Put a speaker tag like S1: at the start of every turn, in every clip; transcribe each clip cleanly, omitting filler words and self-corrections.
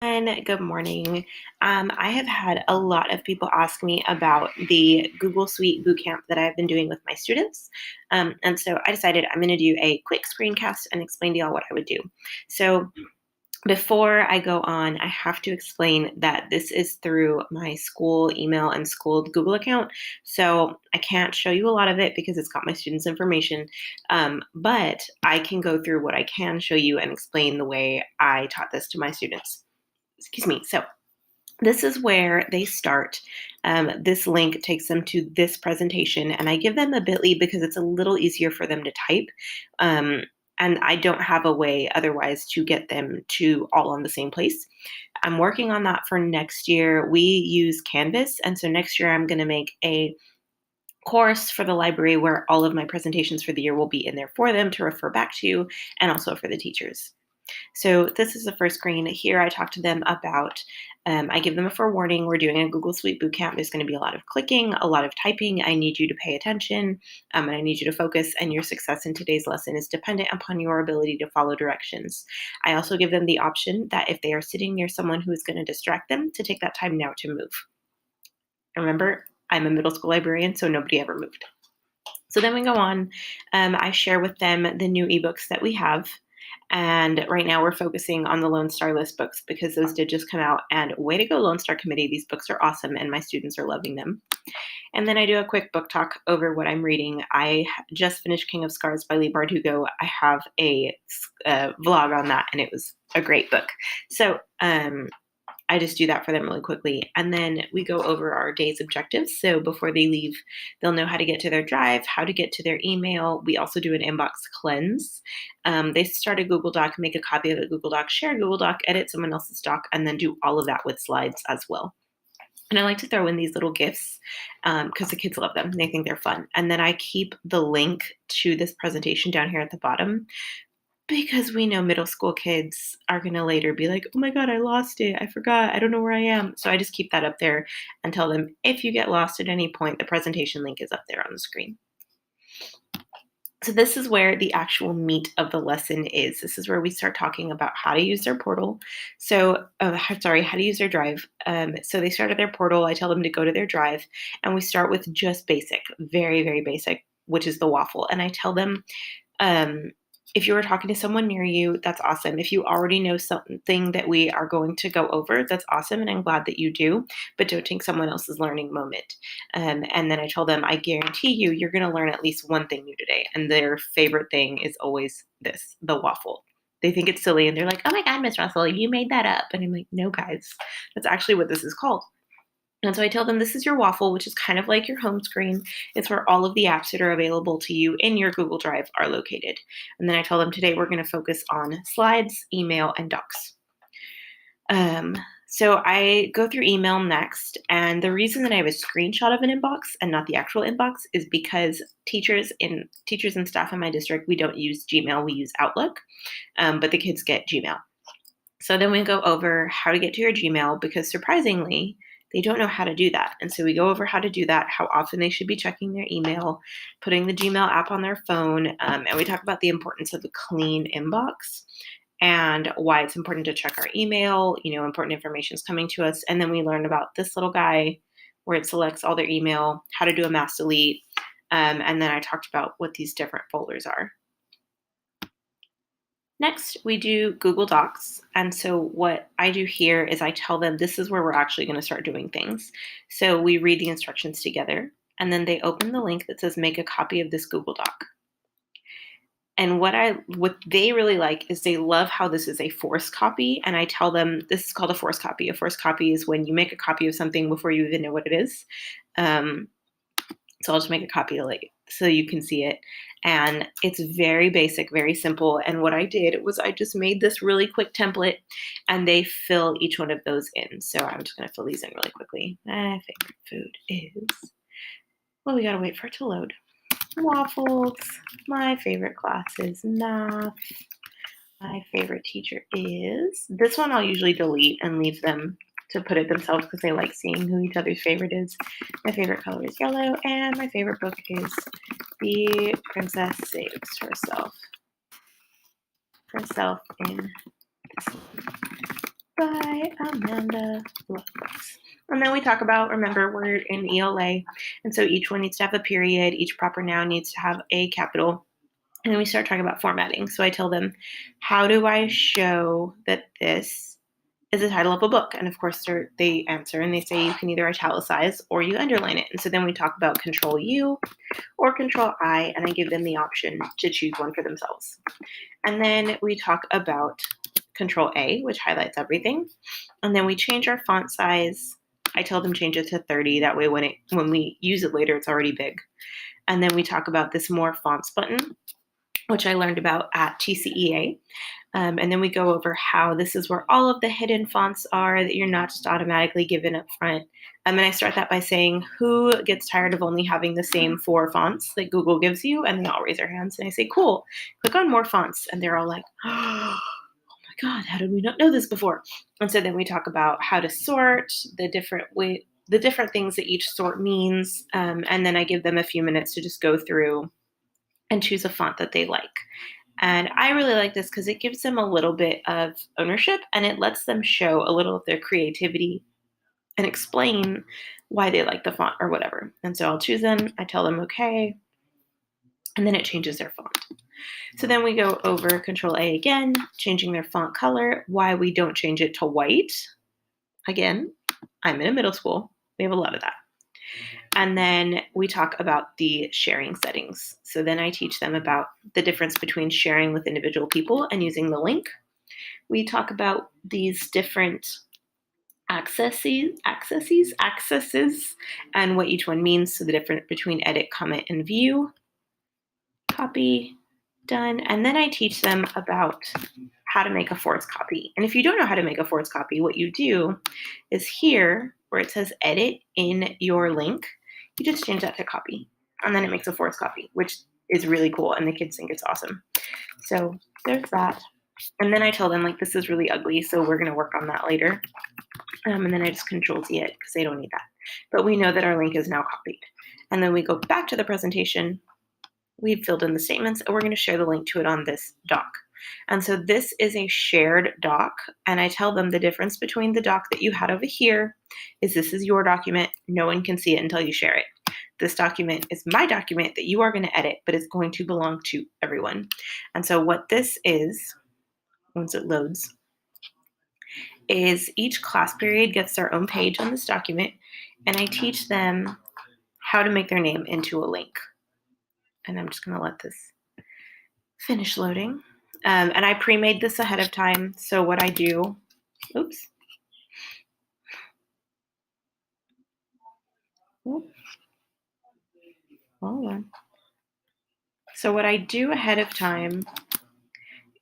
S1: Good morning. I have had a lot of people ask me about the Google Suite Bootcamp that I've been doing with my students. And so I decided I'm going to do a quick screencast and explain to y'all what I would do. So before I go on, I have to explain that this is through my school email and school Google account. So I can't show you a lot of it because it's got my students' information. But I can go through what I can show you and explain the way I taught this to my students. Excuse me. So this is where they start. This link takes them to this presentation, and I give them a bit.ly because it's a little easier for them to type. And I don't have a way otherwise to get them to all on the same place. I'm working on that for next year. We use Canvas, and so next year I'm going to make a course for the library where all of my presentations for the year will be in there for them to refer back to, and also for the teachers. So this is the first screen. Here I talk to them about, I give them a forewarning. We're doing a Google Suite Bootcamp. There's going to be a lot of clicking, a lot of typing. I need you to pay attention, and I need you to focus, and your success in today's lesson is dependent upon your ability to follow directions. I also give them the option that if they are sitting near someone who is going to distract them, to take that time now to move. Remember, I'm a middle school librarian, so nobody ever moved. So then we go on. I share with them the new ebooks that we have. And right now we're focusing on the Lone Star List books because those did just come out. And way to go, Lone Star Committee. These books are awesome and my students are loving them. And then I do a quick book talk over what I'm reading. I just finished King of Scars by Lbrarian. I have a vlog on that and it was a great book. So I just do that for them really quickly. And then we go over our day's objectives. So before they leave, they'll know how to get to their drive, how to get to their email. We also do an inbox cleanse. They start a Google Doc, make a copy of the Google Doc, share a Google Doc, edit someone else's doc, and then do all of that with slides as well. And I like to throw in these little GIFs because the kids love them. They think they're fun. And then I keep the link to this presentation down here at the bottom, because we know middle school kids are going to later be like, oh my God, I lost it. I forgot. I don't know where I am. So I just keep that up there and tell them if you get lost at any point, the presentation link is up there on the screen. So this is where the actual meat of the lesson is. This is where we start talking about how to use their portal. So, how to use their drive. So they start at their portal. I tell them to go to their drive, and we start with just basic, very, very basic, which is the waffle. And I tell them, if you were talking to someone near you, that's awesome. If you already know something that we are going to go over, that's awesome, and I'm glad that you do, but don't take someone else's learning moment. And then I told them, I guarantee you, you're going to learn at least one thing new today. And their favorite thing is always this, the waffle. They think it's silly, and they're like, oh my God, Miss Russell, you made that up. And I'm like, no, guys, that's actually what this is called. And so I tell them this is your waffle, which is kind of like your home screen. It's where all of the apps that are available to you in your Google Drive are located. And then I tell them today we're going to focus on slides, email, and docs. So I go through email next. And the reason that I have a screenshot of an inbox and not the actual inbox is because teachers and staff in my district, we don't use Gmail, we use Outlook, but the kids get Gmail. So then we go over how to get to your Gmail because surprisingly, they don't know how to do that. And so we go over how to do that, how often they should be checking their email, putting the Gmail app on their phone, and we talk about the importance of a clean inbox and why it's important to check our email, important information is coming to us. And then we learn about this little guy where it selects all their email, how to do a mass delete, and then I talked about what these different folders are. Next, we do Google Docs. And so what I do here is I tell them this is where we're actually going to start doing things. So we read the instructions together, and then they open the link that says make a copy of this Google Doc. And what they really like is they love how this is a forced copy. And I tell them this is called a forced copy. A forced copy is when you make a copy of something before you even know what it is. So I'll just make a copy of it so you can see it. And it's very basic, very simple. And what I did was I just made this really quick template and they fill each one of those in. So I'm just going to fill these in really quickly. My favorite food is, well, we got to wait for it to load. Waffles. My favorite class is math. My favorite teacher is, this one I'll usually delete and leave them to put it themselves because they like seeing who each other's favorite is. My favorite color is yellow, and my favorite book is The Princess Saves Herself in This. by Amanda Looks. And then we talk about, remember, we're in ELA, and so each one needs to have a period, each proper noun needs to have a capital, and then we start talking about formatting. So I tell them, how do I show that this is the title of a book? And of course, they answer and they say you can either italicize or you underline it. And so then we talk about Control U or Control I, and I give them the option to choose one for themselves. And then we talk about Control A, which highlights everything. And then we change our font size. I tell them change it to 30. That way when we use it later, it's already big. And then we talk about this More Fonts button, which I learned about at TCEA. And then we go over how this is where all of the hidden fonts are that you're not just automatically given up front. And I start that by saying, who gets tired of only having the same 4 fonts that Google gives you? And they all raise their hands. And I say, cool, click on more fonts. And they're all like, oh my God, how did we not know this before? And so then we talk about how to sort, the different things that each sort means. And then I give them a few minutes to just go through and choose a font that they like. And I really like this because it gives them a little bit of ownership and it lets them show a little of their creativity and explain why they like the font or whatever. And so I'll choose them, I tell them okay, and then it changes their font. So then we go over Control A again, changing their font color, why we don't change it to white. Again, I'm in a middle school. We have a lot of that. And then we talk about the sharing settings. So then I teach them about the difference between sharing with individual people and using the link. We talk about these different accesses, and what each one means. So the difference between edit, comment, and view. Copy, done. And then I teach them about how to make a force copy. And if you don't know how to make a force copy, what you do is here where it says edit in your link, you just change that to copy. And then it makes a force copy, which is really cool. And the kids think it's awesome. So there's that. And then I tell them, like, this is really ugly, so we're going to work on that later. And then I just Control Z it because they don't need that. But we know that our link is now copied. And then we go back to the presentation. We've filled in the statements, and we're going to share the link to it on this doc. And so this is a shared doc, and I tell them the difference between the doc that you had over here is this is your document. No one can see it until you share it. This document is my document that you are going to edit, but it's going to belong to everyone. And so what this is, once it loads, is each class period gets their own page on this document, and I teach them how to make their name into a link. And I'm just going to let this finish loading. And I pre-made this ahead of time. So what I do, oops. Hold on. So what I do ahead of time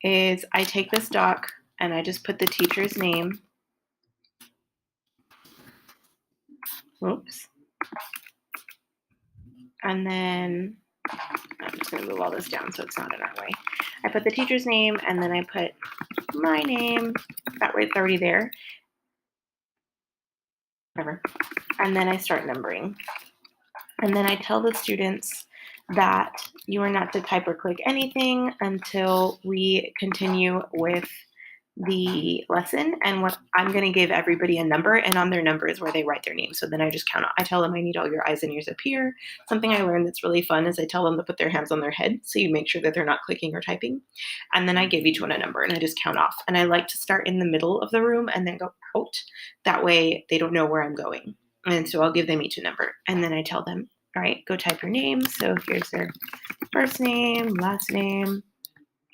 S1: is I take this doc and I just put the teacher's name. Oops. And then I'm just going to move all this down so it's not in our way. I put the teacher's name and then I put my name. That way it's already there. Whatever. And then I start numbering. And then I tell the students that you are not to type or click anything until we continue with the lesson. And what I'm going to give everybody a number, and on their number is where they write their name. So then I just count. I tell them I need all your eyes and ears up here. Something I learned that's really fun is I tell them to put their hands on their head so you make sure that they're not clicking or typing. And then I give each one a number and I just count off. And I like to start in the middle of the room and then go out. That way they don't know where I'm going. And so I'll give them each a number. And then I tell them, all right, go type your name. So here's their first name, last name,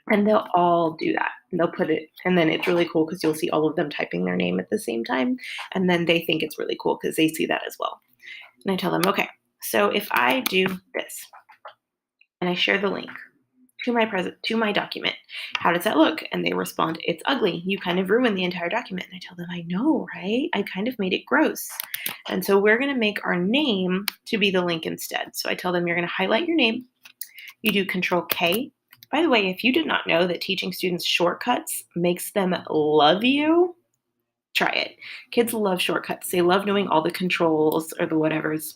S1: and they'll all do that. And they'll put it, and then it's really cool because you'll see all of them typing their name at the same time. And then they think it's really cool because they see that as well. And I tell them, okay, so if I do this and I share the link to my document, how does that look? And they respond, it's ugly. You kind of ruined the entire document. And I tell them, I know, right? I kind of made it gross. And so we're going to make our name to be the link instead. So I tell them, you're going to highlight your name. You do Control K. By the way, if you did not know that teaching students shortcuts makes them love you, try it. Kids love shortcuts. They love knowing all the controls or the whatevers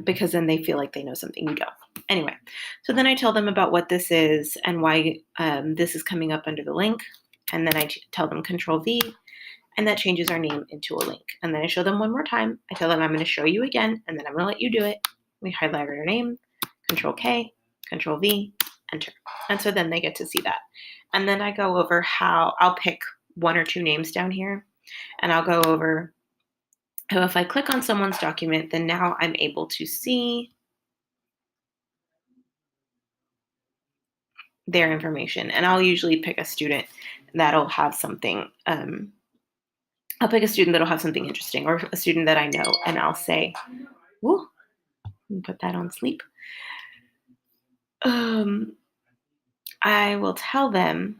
S1: because then they feel like they know something you don't. Anyway, so then I tell them about what this is and why this is coming up under the link. And then I tell them Control V. and that changes our name into a link. And then I show them one more time. I tell them I'm going to show you again, and then I'm going to let you do it. We highlight our name, Control K, Control V, enter. And so then they get to see that. And then I go over how I'll pick one or two names down here, and I'll go over how if I click on someone's document, then now I'm able to see their information. And I'll usually pick a student that'll have something, I'll pick a student that'll have something interesting, or a student that I know, and I'll say, "Ooh, put that on sleep." I will tell them,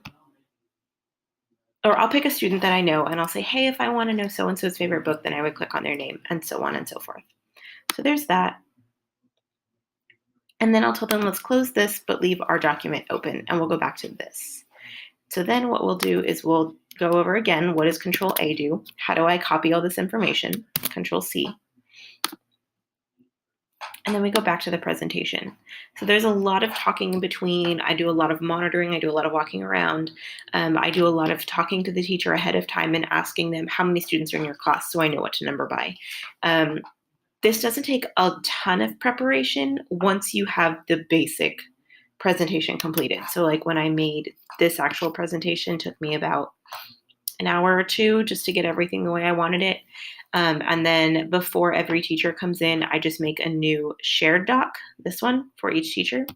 S1: or I'll pick a student that I know, and I'll say, "Hey, if I want to know so and so's favorite book, then I would click on their name," and so on and so forth. So there's that. And then I'll tell them, let's close this, but leave our document open, and we'll go back to this. So then what we'll do is we'll go over again, what does Control A do? How do I copy all this information? Control C. And then we go back to the presentation. So there's a lot of talking in between. I do a lot of monitoring. I do a lot of walking around. I do a lot of talking to the teacher ahead of time and asking them how many students are in your class so I know what to number by. This doesn't take a ton of preparation once you have the basic presentation completed. So like when I made this actual presentation, took me about an hour or two just to get everything the way I wanted it. And then before every teacher comes in, I just make a new shared doc, this one, for each teacher.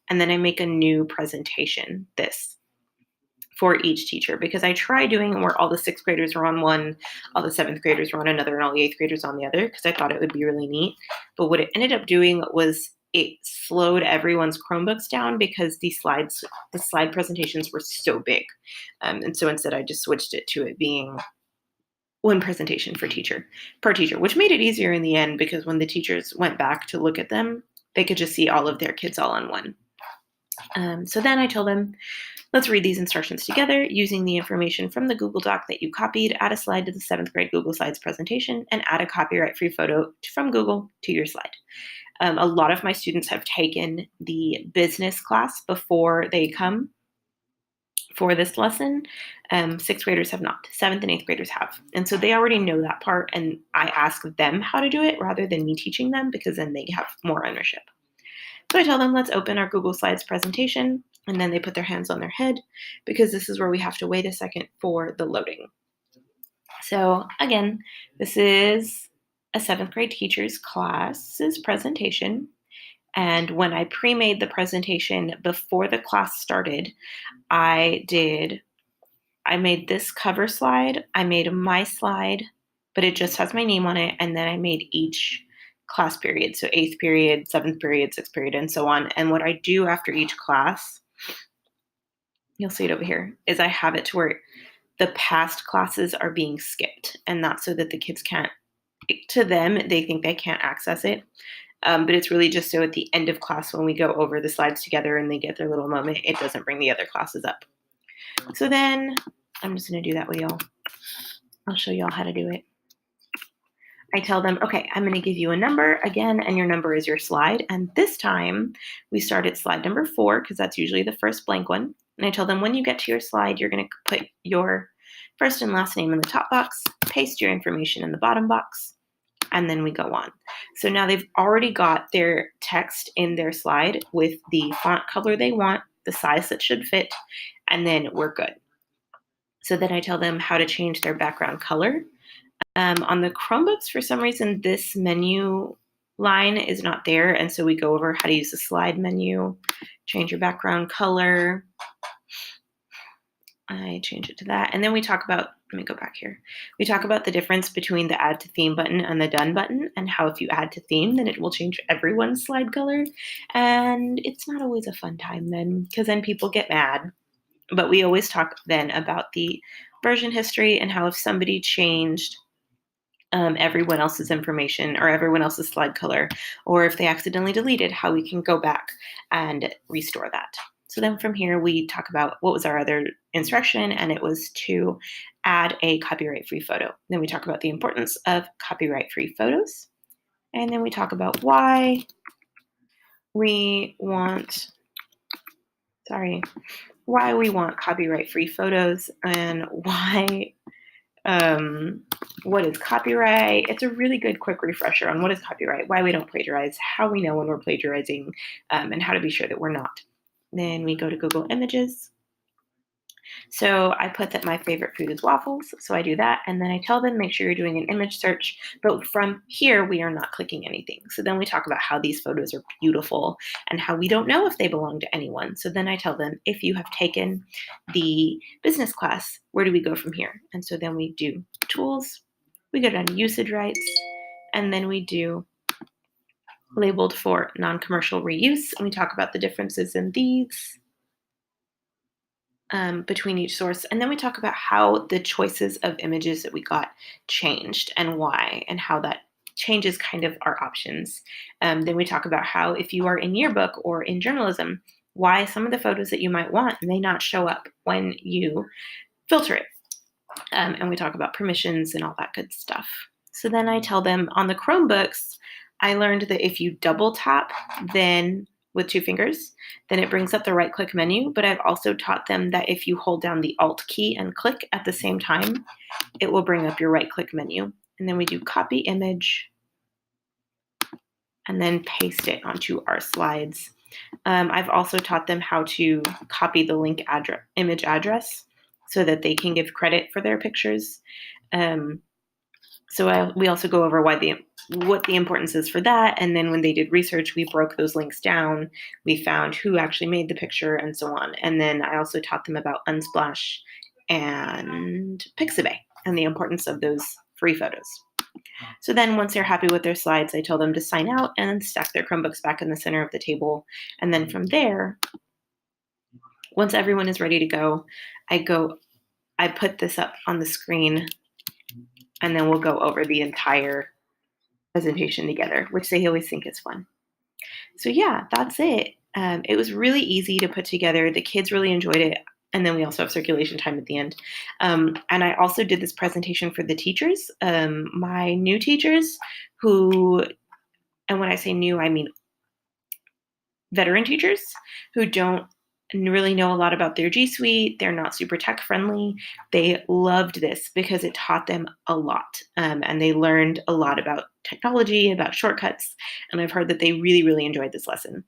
S1: And then I make a new presentation, this, for each teacher, because I try doing where all the sixth graders are on one, all the seventh graders are on another, and all the eighth graders on the other, because I thought it would be really neat. But what it ended up doing was it slowed everyone's Chromebooks down because the slide presentations were so big. And so instead I just switched it to it being one presentation per teacher, which made it easier in the end because when the teachers went back to look at them, they could just see all of their kids all on one. So then I told them, let's read these instructions together using the information from the Google Doc that you copied. Add a slide to the 7th grade Google Slides presentation and add a copyright-free photo from Google to your slide. A lot of my students have taken the business class before they come for this lesson. 6th graders have not. 7th and 8th graders have. And so they already know that part, and I ask them how to do it rather than me teaching them because then they have more ownership. So I tell them, let's open our Google Slides presentation, and then they put their hands on their head because this is where we have to wait a second for the loading. So again, this is a 7th grade teacher's class's presentation. And when I pre-made the presentation before the class started, I made this cover slide, I made my slide, but it just has my name on it, and then I made each class period, so 8th period, 7th period, 6th period, and so on. And what I do after each class, you'll see it over here, is I have it to where the past classes are being skipped, and that's so that the kids can't, to them, they think they can't access it. But it's really just so at the end of class when we go over the slides together and they get their little moment, it doesn't bring the other classes up. So then I'm just going to do that with y'all. I'll show y'all how to do it. I tell them, okay, I'm going to give you a number again, and your number is your slide. And this time we start at slide number 4 because that's usually the first blank one. And I tell them when you get to your slide, you're going to put your first and last name in the top box, paste your information in the bottom box, and then we go on. So now they've already got their text in their slide with the font color they want, the size that should fit, and then we're good. So then I tell them how to change their background color. On the Chromebooks, for some reason, this menu line is not there, and so we go over how to use the slide menu, change your background color. I change it to that, and then we talk about, let me go back here. We talk about the difference between the Add to Theme button and the Done button, and how if you add to theme, then it will change everyone's slide color, and it's not always a fun time then, because then people get mad. But we always talk then about the version history and how if somebody changed everyone else's information or everyone else's slide color, or if they accidentally deleted, how we can go back and restore that. So then from here, we talk about what was our other instruction, and it was to add a copyright-free photo. Then we talk about the importance of copyright-free photos, and then we talk about why we want copyright-free photos and why What is copyright? It's a really good quick refresher on what is copyright, why we don't plagiarize, how we know when we're plagiarizing, and how to be sure that we're not. Then we go to Google Images. So I put that my favorite food is waffles. So I do that. And then I tell them, make sure you're doing an image search. But from here, we are not clicking anything. So then we talk about how these photos are beautiful and how we don't know if they belong to anyone. So then I tell them, if you have taken the business class, where do we go from here? And so then we do tools, we go down to usage rights, and then we do labeled for non-commercial reuse. And we talk about the differences in these. Between each source. And then we talk about how the choices of images that we got changed and why, and how that changes kind of our options. Then we talk about how, if you are in yearbook or in journalism, why some of the photos that you might want may not show up when you filter it. And we talk about permissions and all that good stuff. So then I tell them on the Chromebooks, I learned that if you double tap, then with 2 fingers, then it brings up the right click menu. But I've also taught them that if you hold down the Alt key and click at the same time, it will bring up your right click menu. And then we do copy image and then paste it onto our slides. I've also taught them how to copy the link image address so that they can give credit for their pictures. We also go over what the importance is for that. And then when they did research, we broke those links down. We found who actually made the picture and so on. And then I also taught them about Unsplash and Pixabay and the importance of those free photos. So then once they're happy with their slides, I tell them to sign out and stack their Chromebooks back in the center of the table. And then from there, once everyone is ready to go, I put this up on the screen, and then we'll go over the entire presentation together, which they always think is fun. So yeah, that's it. It was really easy to put together. The kids really enjoyed it. And then we also have circulation time at the end. And I also did this presentation for the teachers, my new teachers who, and when I say new, I mean veteran teachers who don't really know a lot about their G Suite. They're not super tech friendly. They loved this because it taught them a lot. And they learned a lot about technology, about shortcuts. And I've heard that they really, really enjoyed this lesson.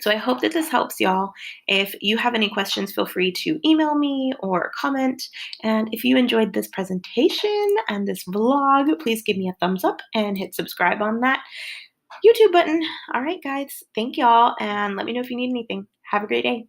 S1: So I hope that this helps y'all. If you have any questions, feel free to email me or comment. And if you enjoyed this presentation and this vlog, please give me a thumbs up and hit subscribe on that YouTube button. All right, guys. Thank y'all. And let me know if you need anything. Have a great day.